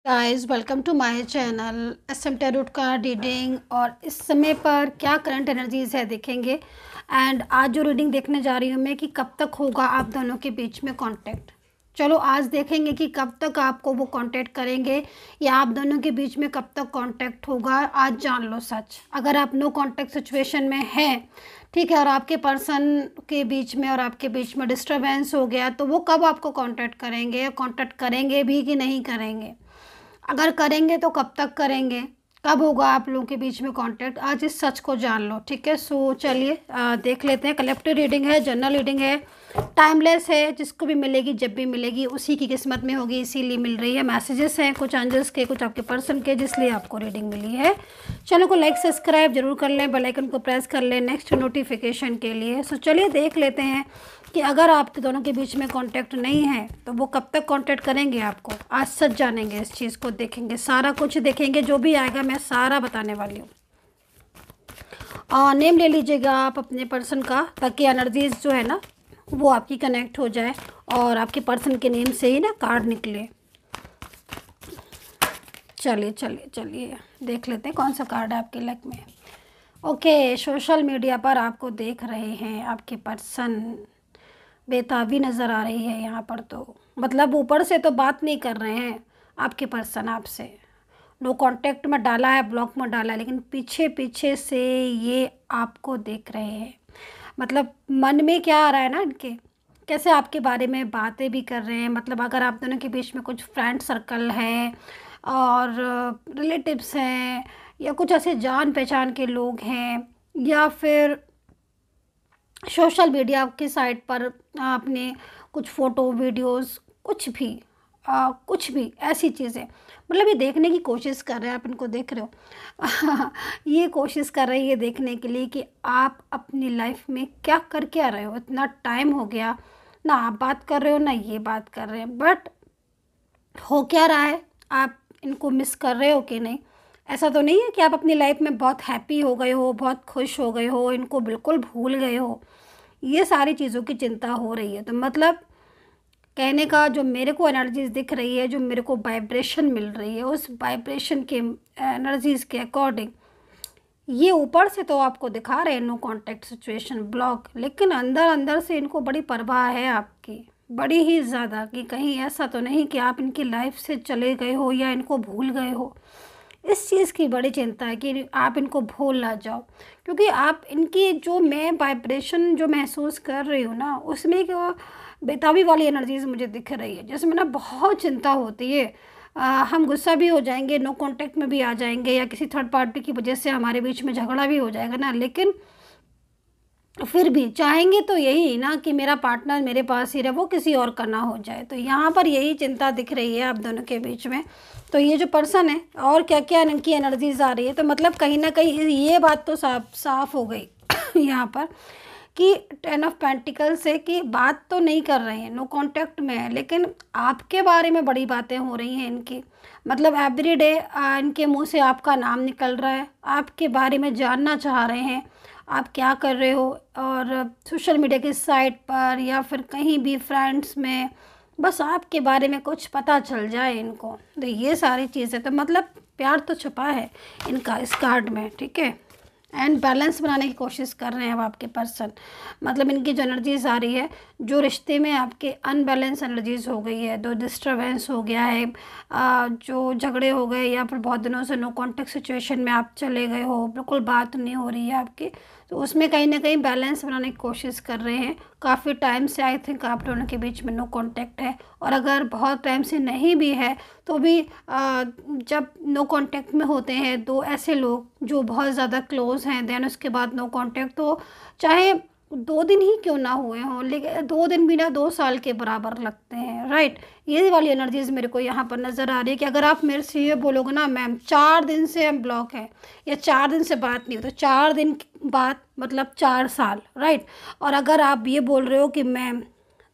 Guys welcome to my channel SM tarot card reading. और इस समय पर क्या करंट एनर्जीज है देखेंगे। एंड आज जो रीडिंग देखने जा रही हूँ मैं कि कब तक होगा आप दोनों के बीच में कांटेक्ट। चलो आज देखेंगे कि कब तक आपको वो कांटेक्ट करेंगे या आप दोनों के बीच में कब तक कांटेक्ट होगा। आज जान लो सच। अगर आप नो कांटेक्ट सिचुएशन में हैं, ठीक है, और आपके पर्सन के बीच में और आपके बीच में डिस्टरबेंस हो गया तो वो कब आपको कांटेक्ट करेंगे या कांटेक्ट करेंगे भी कि नहीं करेंगे। अगर करेंगे तो कब तक करेंगे, कब होगा आप लोगों के बीच में कांटेक्ट। आज इस सच को जान लो, ठीक है। सो चलिए देख लेते हैं। कलेक्टिव रीडिंग है, जनरल रीडिंग है, टाइमलेस है, जिसको भी मिलेगी जब भी मिलेगी उसी की किस्मत में होगी, इसीलिए मिल रही है। मैसेजेस हैं कुछ एंजल्स के, कुछ आपके पर्सन के, जिसलिए आपको रीडिंग मिली है। चैनल को लाइक सब्सक्राइब जरूर कर लें, बेल आइकन को प्रेस कर लें नेक्स्ट नोटिफिकेशन के लिए। सो चलिए देख लेते हैं कि अगर आपके दोनों के बीच में कांटेक्ट नहीं है तो वो कब तक कांटेक्ट करेंगे आपको। आज सच जानेंगे, इस चीज़ को देखेंगे, सारा कुछ देखेंगे, जो भी आएगा मैं सारा बताने वाली हूँ। नेम ले लीजिएगा आप अपने पर्सन का, ताकि एनर्जीज जो है ना वो आपकी कनेक्ट हो जाए और आपके पर्सन के नेम से ही ना कार्ड निकले। चलिए चलिए चलिए देख लेते हैं कौन सा कार्ड है आपके लक में। ओके, सोशल मीडिया पर आपको देख रहे हैं आपके पर्सन, बेताबी नज़र आ रही है यहाँ पर। तो मतलब ऊपर से तो बात नहीं कर रहे हैं आपके पर्सन आपसे, नो कांटेक्ट में डाला है, ब्लॉक में डाला है, लेकिन पीछे पीछे से ये आपको देख रहे हैं। मतलब मन में क्या आ रहा है ना इनके, कैसे आपके बारे में बातें भी कर रहे हैं। मतलब अगर आप दोनों के बीच में कुछ फ्रेंड सर्कल है और रिलेटिव्स हैं या कुछ ऐसे जान पहचान के लोग हैं, या फिर सोशल मीडिया की साइट पर आपने कुछ फ़ोटो वीडियोस कुछ भी ऐसी चीज़ें, मतलब ये देखने की कोशिश कर रहे हैं, आप इनको देख रहे हो ये कोशिश कर रही है देखने के लिए कि आप अपनी लाइफ में क्या कर क्या रहे हो। इतना टाइम हो गया ना आप बात कर रहे हो ना ये बात कर रहे हैं, बट हो क्या रहा है, आप इनको मिस कर रहे हो कि नहीं। ऐसा तो नहीं है कि आप अपनी लाइफ में बहुत हैप्पी हो गए हो, बहुत खुश हो गए हो, इनको बिल्कुल भूल गए हो। ये सारी चीज़ों की चिंता हो रही है। तो मतलब कहने का जो मेरे को एनर्जीज दिख रही है, जो मेरे को वाइब्रेशन मिल रही है, उस वाइब्रेशन के एनर्जीज के अकॉर्डिंग ये ऊपर से तो आपको दिखा रहे हैं नो कांटेक्ट सिचुएशन, ब्लॉक, लेकिन अंदर अंदर से इनको बड़ी परवाह है आपकी, बड़ी ही ज़्यादा, कि कहीं ऐसा तो नहीं कि आप इनकी लाइफ से चले गए हो या इनको भूल गए हो। इस चीज़ की बड़ी चिंता है कि आप इनको भूल ना जाओ, क्योंकि आप इनकी जो मैं वाइब्रेशन जो महसूस कर रही हूँ ना, उसमें एक बेताबी वाली एनर्जीज मुझे दिख रही है, जिसमें ना बहुत चिंता होती है। हम गुस्सा भी हो जाएंगे, नो कांटेक्ट में भी आ जाएंगे, या किसी थर्ड पार्टी की वजह से हमारे बीच में झगड़ा भी हो जाएगा ना, लेकिन फिर भी चाहेंगे तो यही ना कि मेरा पार्टनर मेरे पास ही रहे, वो किसी और का ना हो जाए। तो यहाँ पर यही चिंता दिख रही है आप दोनों के बीच में। तो ये जो पर्सन है और क्या क्या इनकी एनर्जीज आ रही है, तो मतलब कहीं ना कहीं ये बात तो साफ साफ हो गई यहाँ पर कि 10 ऑफ पेंटिकल से कि बात तो नहीं कर रहे हैं, नो कांटेक्ट में है, लेकिन आपके बारे में बड़ी बातें हो रही हैं इनकी। मतलब एवरी डे इनके मुंह से आपका नाम निकल रहा है, आपके बारे में जानना चाह रहे हैं आप क्या कर रहे हो, और सोशल मीडिया की साइट पर या फिर कहीं भी फ्रेंड्स में बस आपके बारे में कुछ पता चल जाए इनको। तो ये सारी चीज़ें, तो मतलब प्यार तो छुपा है इनका इस कार्ड में, ठीक है। एंड बैलेंस बनाने की कोशिश कर रहे हैं अब आपके पर्सन। मतलब इनकी जो एनर्जीज आ रही है, जो रिश्ते में आपके अनबैलेंस एनर्जीज हो गई है, जो डिस्टर्बेंस हो गया है, जो झगड़े हो गए, या फिर बहुत दिनों से नो कांटेक्ट सिचुएशन में आप चले गए हो, बिल्कुल बात नहीं हो रही है आपकी, तो उसमें कहीं ना कहीं बैलेंस बनाने की कोशिश कर रहे हैं। काफ़ी टाइम से आई थिंक आप दोनों के बीच में नो कांटेक्ट है, और अगर बहुत टाइम से नहीं भी है तो भी जब नो कांटेक्ट में होते हैं दो ऐसे लोग जो बहुत ज़्यादा क्लोज हैं, देन उसके बाद नो कांटेक्ट, तो चाहे 2 दिन ही क्यों ना हुए हों, लेकिन 2 दिन भी ना 2 साल के बराबर लगते हैं, राइट। ये वाली एनर्जीज मेरे को यहाँ पर नज़र आ रही है कि अगर आप मेरे से ये बोलोगे ना मैम 4 दिन से हम ब्लॉक हैं या 4 दिन से बात नहीं हो, तो 4 दिन बाद मतलब 4 साल, राइट। और अगर आप ये बोल रहे हो कि मैम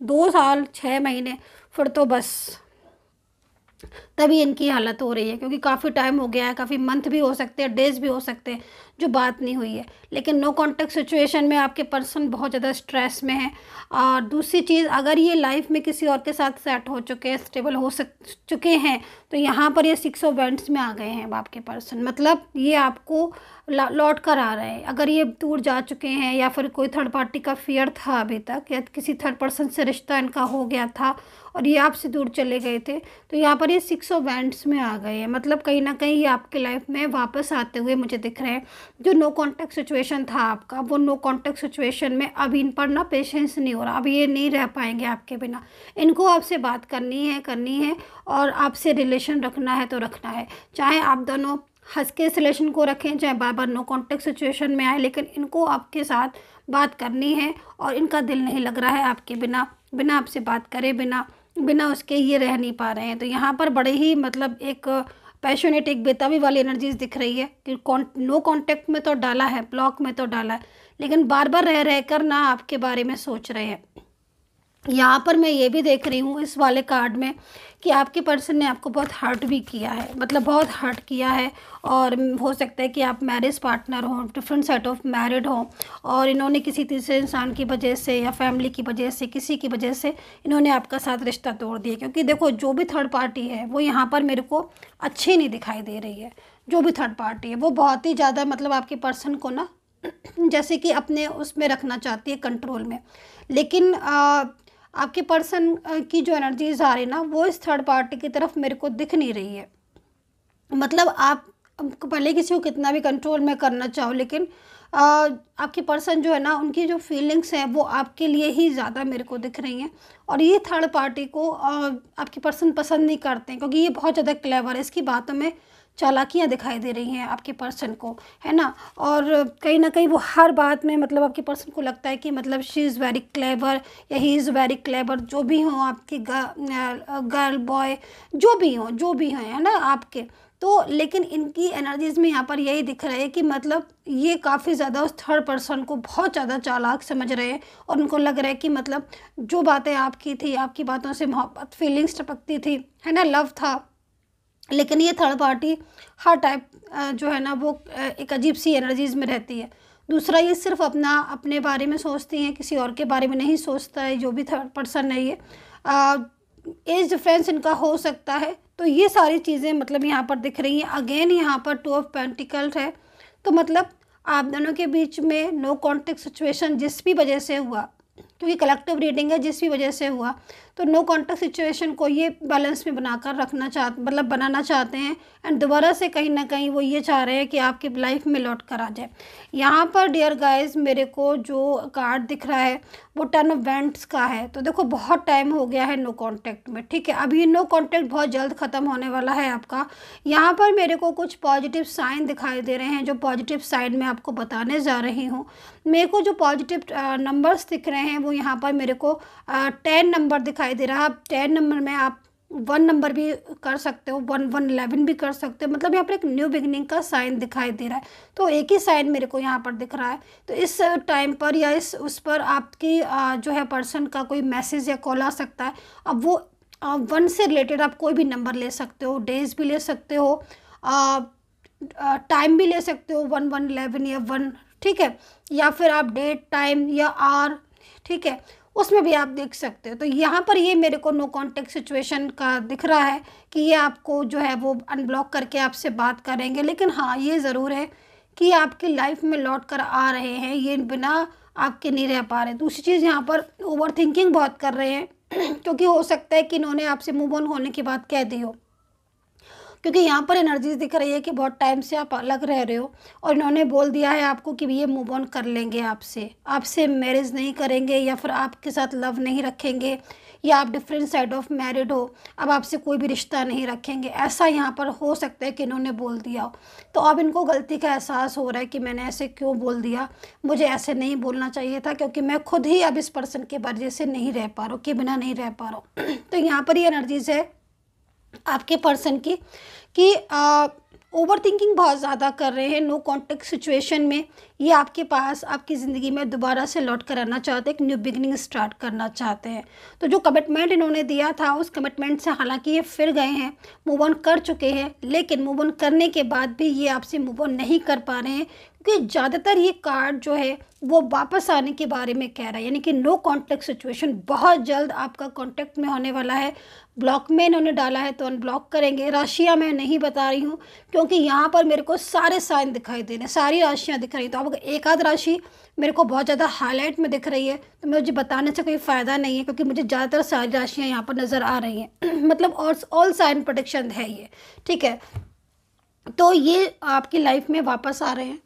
2 साल 6 महीने, फिर तो बस तभी इनकी हालत हो रही है, क्योंकि काफ़ी टाइम हो गया है, काफ़ी मंथ भी हो सकते हैं, डेज भी हो सकते हैं जो बात नहीं हुई है। लेकिन नो कॉन्टैक्ट सिचुएशन में आपके पर्सन बहुत ज़्यादा स्ट्रेस में है। और दूसरी चीज़, अगर ये लाइफ में किसी और के साथ सेट हो चुके हैं, स्टेबल हो चुके हैं, तो यहाँ पर ये 6 ऑफ वैंड्स में आ गए हैं आपके पर्सन। मतलब ये आपको लौट कर आ रहे हैं। अगर ये दूर जा चुके हैं या फिर कोई थर्ड पार्टी का फियर था अभी तक, या किसी थर्ड पर्सन से रिश्ता इनका हो गया था और ये आपसे दूर चले गए थे, तो यहाँ पर ये 6 ऑफ वैंड्स में आ गए हैं। मतलब कहीं ना कहीं ये आपके लाइफ में वापस आते हुए मुझे दिख रहे हैं। जो नो कॉन्टैक्ट सिचुएशन था आपका, वो नो कॉन्टैक्ट सिचुएशन में अब इन पर ना पेशेंस नहीं हो रहा। अब ये नहीं रह पाएंगे आपके बिना। इनको आपसे बात करनी है और आपसे रिलेशन रखना है तो रखना है। चाहे आप दोनों हंस के इस रिलेशन को रखें, चाहे बार बार नो कॉन्टैक्ट सिचुएशन में आए, लेकिन इनको आपके साथ बात करनी है। और इनका दिल नहीं लग रहा है आपके बिना, बिना आपसे बात करे, बिना उसके ये रह नहीं पा रहे हैं। तो यहाँ पर बड़े ही मतलब एक पैशनेट, एक बेताबी वाली एनर्जीज दिख रही है कि नो कॉन्टैक्ट में तो डाला है, ब्लॉक में तो डाला है, लेकिन बार बार रह कर ना आपके बारे में सोच रहे हैं। यहाँ पर मैं ये भी देख रही हूँ इस वाले कार्ड में कि आपके पर्सन ने आपको बहुत हर्ट भी किया है, मतलब बहुत हर्ट किया है। और हो सकता है कि आप मैरिज पार्टनर हो, डिफरेंट सेट ऑफ मैरिड हो, और इन्होंने किसी तीसरे इंसान की वजह से या फैमिली की वजह से, किसी की वजह से इन्होंने आपका साथ रिश्ता तोड़ दिया। क्योंकि देखो, जो भी थर्ड पार्टी है वो यहाँ पर मेरे को अच्छी नहीं दिखाई दे रही है। जो भी थर्ड पार्टी है वो बहुत ही ज़्यादा मतलब आपके पर्सन को ना जैसे कि अपने उसमें रखना चाहती है, कंट्रोल में। लेकिन आपके पर्सन की जो एनर्जीज आ रही ना, वो इस थर्ड पार्टी की तरफ मेरे को दिख नहीं रही है। मतलब आप भले किसी को कितना भी कंट्रोल में करना चाहो, लेकिन आपके पर्सन जो है ना, उनकी जो फीलिंग्स हैं वो आपके लिए ही ज़्यादा मेरे को दिख रही हैं। और ये थर्ड पार्टी को आपके पर्सन पसंद नहीं करते हैं, क्योंकि ये बहुत ज़्यादा क्लेवर है। इसकी बातों में चालाकियाँ दिखाई दे रही हैं आपके पर्सन को, है ना। और कहीं ना कहीं वो हर बात में मतलब आपके पर्सन को लगता है कि मतलब शी इज़ वेरी क्लेवर या ही इज़ वेरी क्लेवर। जो भी हो आपके गर्ल बॉय, जो भी हो, है ना आपके। तो लेकिन इनकी एनर्जीज़ में यहाँ पर यही दिख रहा है कि मतलब ये काफ़ी ज़्यादा उस थर्ड पर्सन को बहुत ज़्यादा चालाक समझ रहे हैं। और उनको लग रहा है कि मतलब जो बातें आपकी थी, आपकी बातों से मोहब्बत, फीलिंग्स टपकती थी, है ना, लव था, लेकिन ये थर्ड पार्टी हर टाइप जो है ना वो एक अजीब सी एनर्जीज़ में रहती है। दूसरा, ये सिर्फ अपने बारे में सोचती हैं, किसी और के बारे में नहीं सोचता है जो भी थर्ड पर्सन है ये। एज डिफरेंस इनका हो सकता है। तो ये सारी चीज़ें मतलब यहाँ पर दिख रही हैं। अगेन यहाँ पर 2 ऑफ पेंटिकल्स है। तो मतलब आप दोनों के बीच में नो कॉन्टैक्ट सिचुएशन जिस भी वजह से हुआ, क्योंकि कलेक्टिव रीडिंग है, जिस भी वजह से हुआ, तो नो कॉन्टैक्ट सिचुएशन को ये बैलेंस में बनाकर बनाना चाहते हैं। एंड दोबारा से कहीं ना कहीं वो ये चाह रहे हैं कि आपकी लाइफ में लौट कर आ जाए। यहाँ पर डियर गाइस, मेरे को जो कार्ड दिख रहा है वो 10 ऑफ वैंड्स का है। तो देखो, बहुत टाइम हो गया है नो कॉन्टैक्ट में, ठीक है। अभी नो कॉन्टैक्ट बहुत जल्द ख़त्म होने वाला है आपका। यहाँ पर मेरे को कुछ पॉजिटिव साइन दिखाई दे रहे हैं, जो पॉजिटिव साइन मैं आपको बताने जा रही हूँ। मेरे को जो पॉजिटिव नंबर्स दिख रहे हैं वो यहाँ पर मेरे को 10 नंबर दिखाई दे रहा है। 10 नंबर में आप 1 नंबर भी कर सकते हो, 11 भी कर सकते हो। मतलब यहाँ पर एक न्यू बिगनिंग का साइन दिखाई दे रहा है। तो एक ही साइन मेरे को यहाँ पर दिख रहा है। तो इस टाइम पर या उस पर आपकी जो है पर्सन का कोई मैसेज या कॉल आ सकता है। अब वो 1 से रिलेटेड आप कोई भी नंबर ले सकते हो, डेज भी ले सकते हो, टाइम भी ले सकते हो, 11 या 1, ठीक है। या फिर आप डेट, टाइम या आर, ठीक है, उसमें भी आप देख सकते हो। तो यहाँ पर ये मेरे को नो कॉन्टैक्ट सिचुएशन का दिख रहा है कि ये आपको जो है वो अनब्लॉक करके आपसे बात करेंगे। लेकिन हाँ, ये ज़रूर है कि आपकी लाइफ में लौट कर आ रहे हैं, ये बिना आपके नहीं रह पा रहे। दूसरी चीज़, यहाँ पर ओवर थिंकिंग बहुत कर रहे हैं क्योंकि हो सकता है कि इन्होंने आपसे मूव ऑन होने की बात कह दी हो, क्योंकि यहाँ पर एनर्जीज दिख रही है कि बहुत टाइम से आप अलग रह रहे हो और इन्होंने बोल दिया है आपको कि ये मूव ऑन कर लेंगे आपसे मैरिज नहीं करेंगे, या फिर आपके साथ लव नहीं रखेंगे, या आप डिफरेंट साइड ऑफ मैरिड हो, अब आपसे कोई भी रिश्ता नहीं रखेंगे। ऐसा यहाँ पर हो सकता है कि इन्होंने बोल दिया हो। तो अब इनको गलती का एहसास हो रहा है कि मैंने ऐसे क्यों बोल दिया, मुझे ऐसे नहीं बोलना चाहिए था, क्योंकि मैं खुद ही अब इस पर्सन के वजह से नहीं रह पा रहा हूँ, के बिना नहीं रह पा रहा हूँ। तो यहाँ पर ये एनर्जीज है आपके पर्सन की कि ओवर थिंकिंग बहुत ज़्यादा कर रहे हैं नो कॉन्टैक्ट सिचुएशन में। ये आपके पास आपकी ज़िंदगी में दोबारा से लौट कर आना चाहते हैं, एक न्यू बिगिनिंग स्टार्ट करना चाहते हैं। तो जो कमिटमेंट इन्होंने दिया था उस कमिटमेंट से हालांकि ये फिर गए हैं, मूव ऑन कर चुके हैं, लेकिन मूव ऑन करने के बाद भी ये आपसे मूव ऑन नहीं कर पा रहे हैं, क्योंकि ज़्यादातर ये कार्ड जो है वो वापस आने के बारे में कह रहा है, यानी कि नो कॉन्टैक्ट सिचुएशन बहुत जल्द आपका कॉन्टैक्ट में होने वाला है। ब्लॉक में इन्होंने डाला है तो अनब्लॉक करेंगे। राशियाँ मैं नहीं बता रही हूँ क्योंकि यहाँ पर मेरे को सारे साइन दिखाई दे रहे हैं, सारी राशियाँ दिख रही हैं। तो अब एक आध राशि मेरे को बहुत ज़्यादा हाईलाइट में दिख रही है तो मुझे बताने से कोई फ़ायदा नहीं है, क्योंकि मुझे ज़्यादातर सारी राशियाँ यहाँ पर नज़र आ रही हैं मतलब ऑल साइन प्रोटेक्शन है ये, ठीक है। तो ये आपकी लाइफ में वापस आ रहे हैं।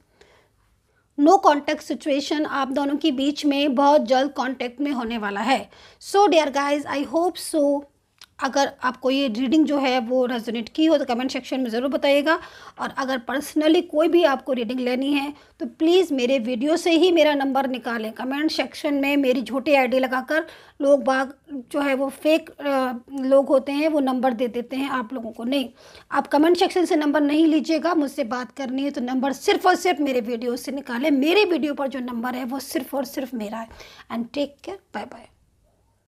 नो कॉन्टैक्ट सिचुएशन आप दोनों के बीच में बहुत जल्द कॉन्टैक्ट में होने वाला है। So dear guys, I hope so अगर आपको ये रीडिंग जो है वो रेजोनेट की हो तो कमेंट सेक्शन में ज़रूर बताइएगा। और अगर पर्सनली कोई भी आपको रीडिंग लेनी है तो प्लीज़ मेरे वीडियो से ही मेरा नंबर निकालें। कमेंट सेक्शन में मेरी झूठी आईडी लगाकर लोग बाग जो है वो फेक लोग होते हैं, वो नंबर दे देते हैं आप लोगों को। नहीं, आप कमेंट सेक्शन से नंबर नहीं लीजिएगा। मुझसे बात करनी है तो नंबर सिर्फ और सिर्फ मेरे वीडियो से निकालें। मेरे वीडियो पर जो नंबर है वो सिर्फ और सिर्फ मेरा है। And take care, bye bye.